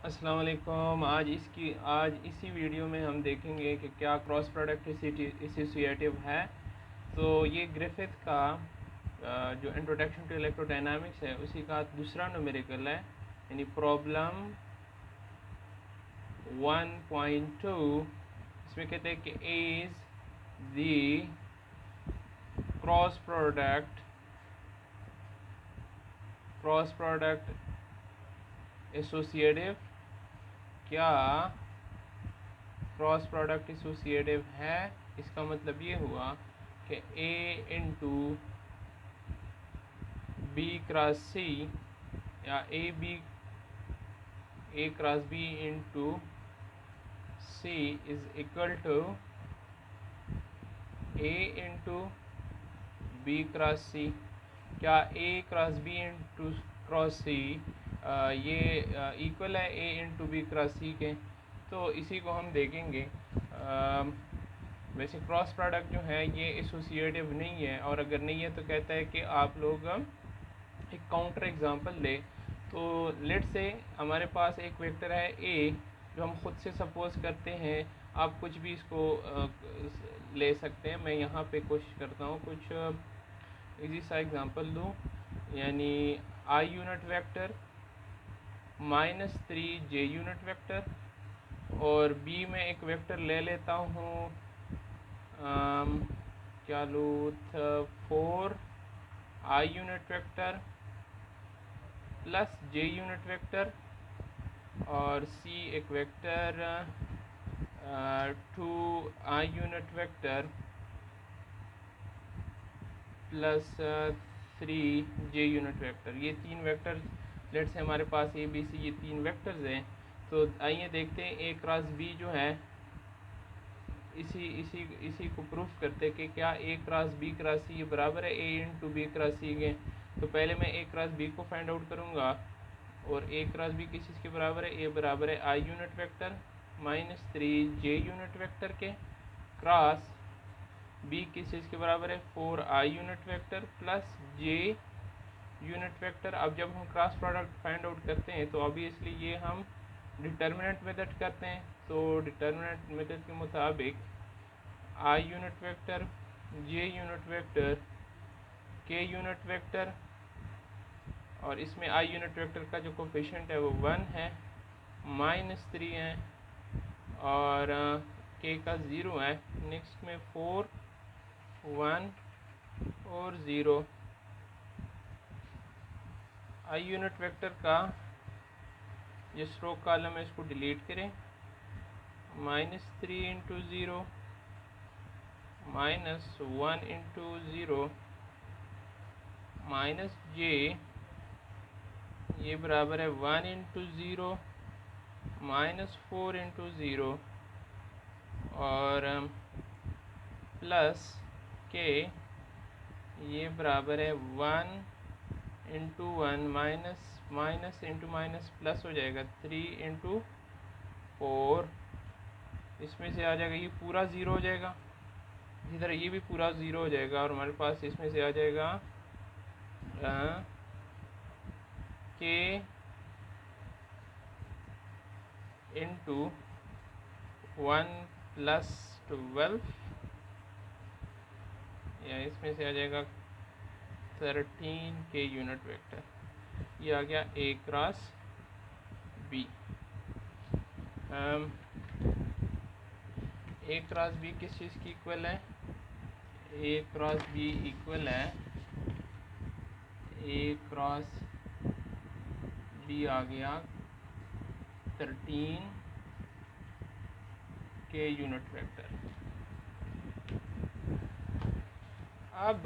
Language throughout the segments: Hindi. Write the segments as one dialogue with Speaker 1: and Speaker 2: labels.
Speaker 1: अस्सलाम वालेकुम। आज इसी वीडियो में हम देखेंगे कि क्या क्रॉस प्रोडक्ट एसोसिएटिव है। तो ये ग्रिफिथ का जो इंट्रोडक्शन टू इलेक्ट्रोडायनामिक्स है उसी का दूसरा न्यूमेरिकल है, यानी प्रॉब्लम 1.2। इसमें कहते हैं कि is the cross product associative, क्या क्रॉस प्रोडक्ट एसोसिएटिव है। इसका मतलब ये हुआ कि A into B cross C या A cross B into C is equal to A into B cross C. क्या A cross B into cross C ये इक्वल है A into B cross C के। तो इसी को हम देखेंगे। वैसे क्रॉस प्रोडक्ट जो है ये एसोसिएटिव नहीं है, और अगर नहीं है तो कहता है कि आप लोग एक काउंटर एग्जांपल ले। तो लेट से हमारे पास एक वेक्टर है ए, जो हम खुद से सपोज करते हैं। आप कुछ भी इसको ले सकते हैं। मैं यहाँ पे कोशिश करता हूँ कुछ इजी सा एग्जांपल दूँ, यानी I unit vector -3 j unit vector, और बी में एक वेक्टर ले लेता हूँ क्या लूँ 4 I unit vector plus j unit vector, और सी एक vector 2 I unit vector plus 3 j unit vector. ये तीन वेक्टर लेट से हमारे पास ए बी सी ये तीन वेक्टर्स हैं। तो आइए देखते हैं ए क्रॉस बी जो है इसी इसी इसी को प्रूफ करते कि क्या A cross B cross C ये बराबर है A into B cross C के। तो पहले मैं ए क्रॉस बी को फाइंड आउट करूँगा, और ए क्रॉस बी किस चीज़ के बराबर है। ए बराबर है I unit vector -3 j unit vector के क्रॉस बी किस चीज़ के बराबर है 4 I unit vector plus j unit vector. अब जब हम क्रॉस प्रोडक्ट फाइंड आउट करते हैं तो ऑब्वियसली ये हम डिटर्मिनेंट मेथड करते हैं। तो डिटर्मिनेंट मेथड के मुताबिक I unit vector j unit vector k unit vector, और इसमें आई यूनिट वेक्टर का जो कोफिशिएंट है वो 1 है, -3 है, और k का 0 है। नेक्स्ट में 4 1 और 0। आई यूनिट वेक्टर का ये स्ट्रोक कॉलम है, इसको डिलीट करें। -3 इंटू 0 -1 इंटू 0 माइनस j, ये बराबर है 1 इंटू 0 -4 इंटू 0, और प्लस k, ये बराबर है 1 into 1 minus into minus plus हो जाएगा 3 इंटू 4। इसमें से आ जाएगा ये पूरा 0 हो जाएगा, इसी तरह ये भी पूरा 0 हो जाएगा, और हमारे पास इसमें से आ जाएगा k इंटू 1 प्लस 12, या इसमें से आ जाएगा 13 k यूनिट वेक्टर। ये आ गया ए क्रॉस बी। ए क्रॉस बी किस चीज़ की इक्वल है। ए क्रॉस बी इक्वल है, ए क्रॉस बी आ गया 13 के यूनिट वेक्टर। अब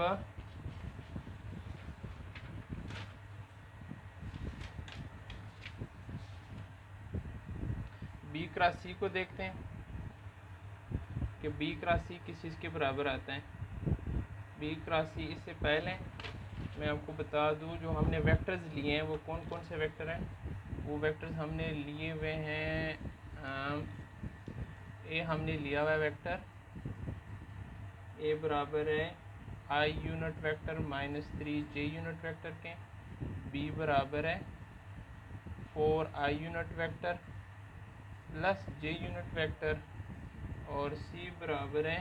Speaker 1: बी क्रॉस सी को देखते हैं कि बी क्रॉस सी किस चीज़ के बराबर आता है। बी क्रॉस सी, इससे पहले मैं आपको बता दूं जो हमने वेक्टर्स लिए हैं वो कौन कौन से वेक्टर हैं। वो वेक्टर्स हमने लिए हुए हैं, ए हमने लिया हुआ है वेक्टर ए बराबर है I unit vector -3 j unit vector के। बी बराबर है 4 I unit vector plus j unit vector और c बराबर है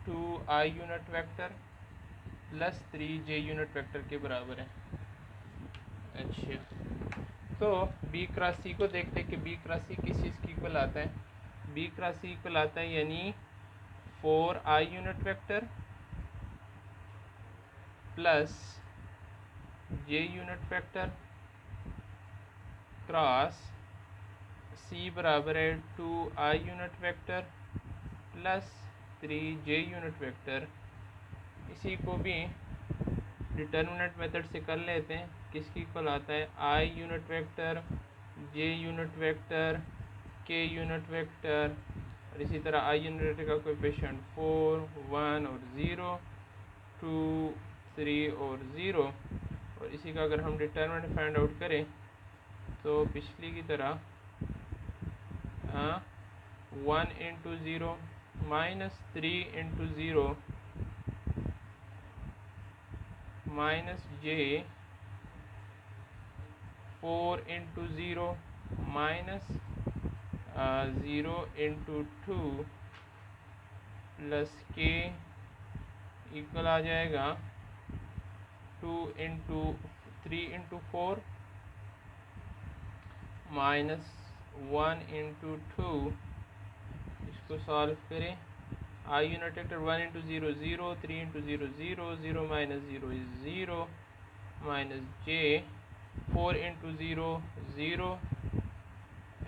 Speaker 1: 2 I unit vector plus 3 j unit vector के बराबर है। अच्छा, तो b क्रॉस c को देखते हैं कि b क्रॉस c किस चीज़ की इक्वल आता है। b क्रॉस c इक्वल आता है यानी 4 I unit vector plus j unit vector cross c बराबर है 2 I unit vector plus 3 j unit vector. इसी को भी डिटर्मिनेंट मेथड से कर लेते हैं। किसकी इक्वल आता है I unit vector, j unit vector, k unit vector और इसी तरह I यूनिट वेक्टर का कोएफिशिएंट 4, 1 और 0, 2, 3 और 0। और इसी का अगर हम डिटर्मिनेंट फाइंड आउट करें तो पिछली की तरह 1 into 0 minus 3 into 0 minus j 4 into 0 minus 0 into 2 plus k equal आ जाएगा 2 इंटू 3 इंटू 4 माइनस 1 इंटू 2। इसको सॉल्व करें। I unit vector 1 into 0 0, 3 into 0 0, 0 minus 0 is 0 minus j 4 into 0 0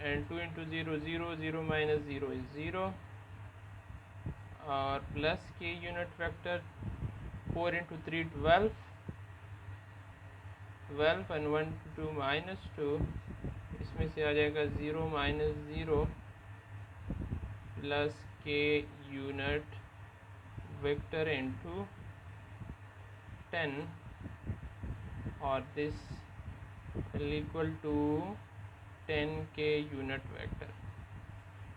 Speaker 1: and 2 into 0 0, 0 minus 0 is 0 और plus k unit vector 4 into 3 12, 12 and 1 2 minus 2। इसमें से आ जाएगा 0 minus 0 plus k unit vector into 10 और this equal to 10k unit vector.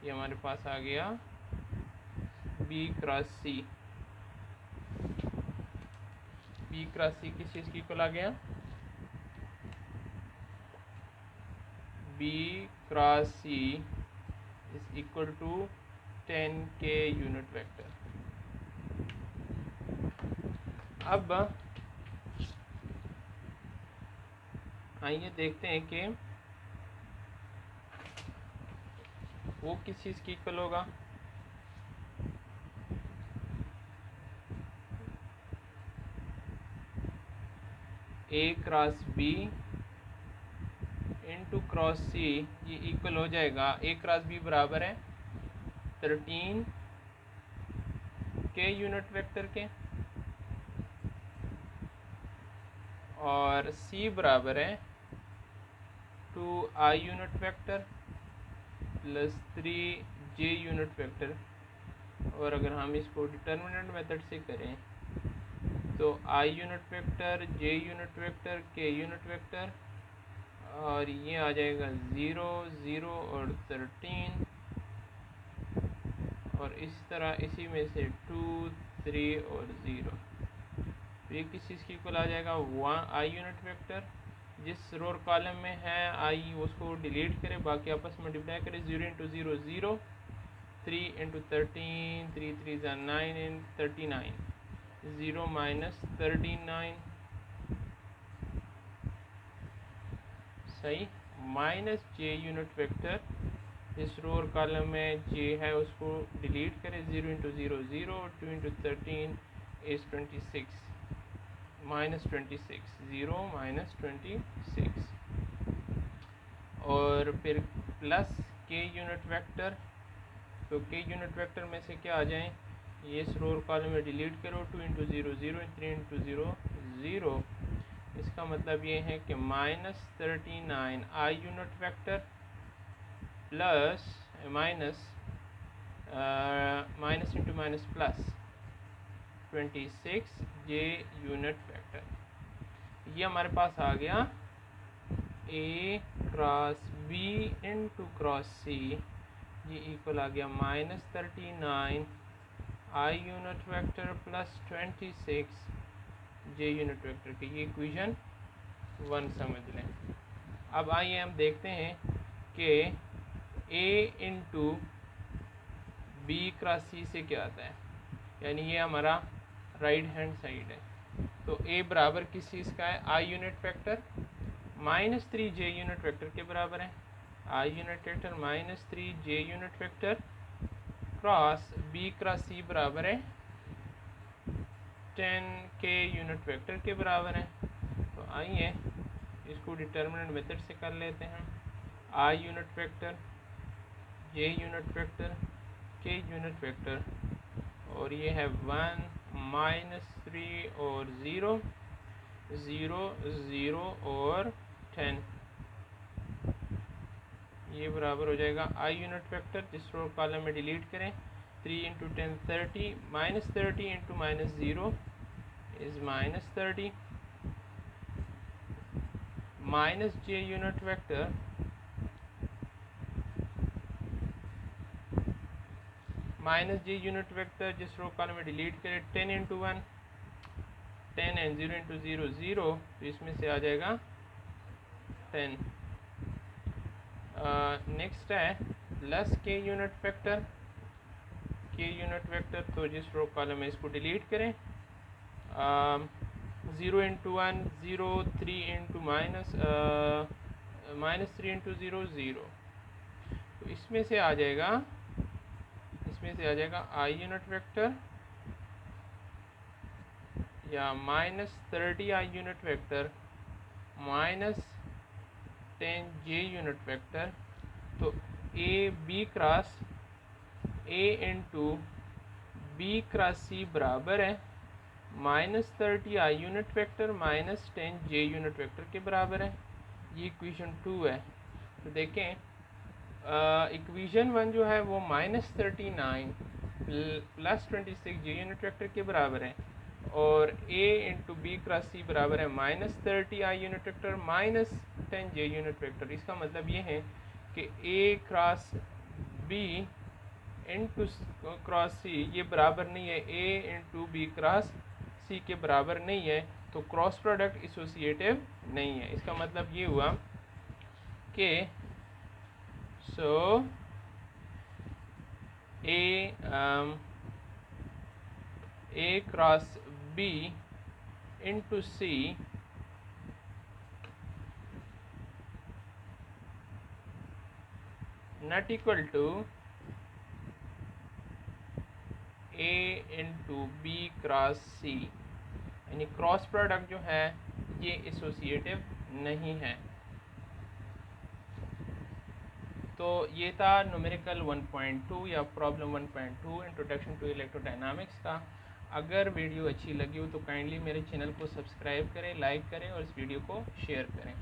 Speaker 1: ये हमारे पास आ गया b cross c। b cross c किस चीज़ की इक्वल आ गया? b cross c is equal to 10k unit vector. अब आइए देखते हैं कि वो किस चीज़ की इक्वल होगा। a cross b into cross c ये इक्वल हो जाएगा a क्रॉस b बराबर है 13 k यूनिट वेक्टर के और c बराबर है 2 I unit vector plus 3 j unit vector. और अगर हम इसको डिटर्मिनेंट मेथड से करें तो I unit vector, j unit vector, k unit vector और ये आ जाएगा 0 0 और 13 और इस तरह इसी में से 2 3 और 0। तो ये किस चीज़ की इक्वल आ जाएगा 1 I यूनिट वेक्टर। जिस रो कॉलम में है I उसको डिलीट करें, बाकी आपस में मल्टीप्लाई करें। 0 इंटू 0 0, 3 इंटू 13, 3 3 ज़ा 9 इन 39, 0 माइनस 39 सही माइनस j यूनिट वेक्टर। इस रो और कॉलम में j है उसको डिलीट करें। 0 into 0 0, 2 into 13 is 26 minus 26, 0 minus 26 और फिर प्लस k यूनिट वेक्टर। तो k यूनिट वेक्टर में से क्या आ जाएं, ये इस रो और कॉलम में डिलीट करो। 2 इंटू 0 0, 3 इंटू 0 0। इसका मतलब ये है कि minus 39 I unit vector plus minus minus into minus plus 26 j unit vector. ये हमारे पास आ गया a cross b into cross c। ये इक्वल आ गया minus 39 I unit vector plus 26 j unit vector की। ये इक्वेशन 1 समझ लें। अब आइए हम देखते हैं कि A इंटू बी क्रॉस सी से क्या आता है, यानी ये हमारा राइट हैंड साइड है। तो A बराबर किस चीज़ का है, I unit vector minus 3J unit vector के बराबर है। I unit vector minus 3J unit vector cross B cross C बराबर है 10K यूनिट वेक्टर के बराबर है। तो आइए इसको डिटर्मिनेंट मेथड से कर लेते हैं। I unit vector, J unit vector, K unit vector, और ये है 1 -3 और 0 0 0 और 10, ये बराबर हो जाएगा I यूनिट वेक्टर, जिस रो कॉलम में डिलीट करें 3 into 10 30, -30 into -0 is -30, minus J unit vector जिस रो कॉलम में डिलीट करें 10 इंटू 1 10 एंड 0 इंटू 0 0, तो इसमें से आ जाएगा 10। नेक्स्ट है प्लस K यूनिट वेक्टर, तो जिस रो कॉलम में इसको डिलीट करें 0 इंटू 1 0, 3 इंटू -3 इंटू 0 0, तो इसमें से आ जाएगा I यूनिट वेक्टर या -30 I unit vector minus 10J unit vector. तो A into B cross C बराबर है -30 I unit vector minus 10J unit vector के बराबर है। ये इक्वेशन 2 है। तो देखें इक्वेशन 1 जो है वो -39 प्लस 26J यूनिट वेक्टर के बराबर है, और A into B cross C बराबर है -30 I unit vector minus 10J unit vector. इसका मतलब ये है कि A cross B into cross C ये बराबर नहीं है A into B cross C के बराबर नहीं है, तो क्रॉस प्रोडक्ट एसोसिएटिव नहीं है। इसका मतलब ये हुआ कि so A cross B into C not equal to A into B cross C, यानी क्रॉस प्रोडक्ट जो है ये एसोसिएटिव नहीं है। तो ये था न्यूमेरिकल 1.2 या प्रॉब्लम 1.2 इंट्रोडक्शन टू इलेक्ट्रोडायनामिक्स का। अगर वीडियो अच्छी लगी हो तो काइंडली मेरे चैनल को सब्सक्राइब करें, लाइक करें और इस वीडियो को शेयर करें।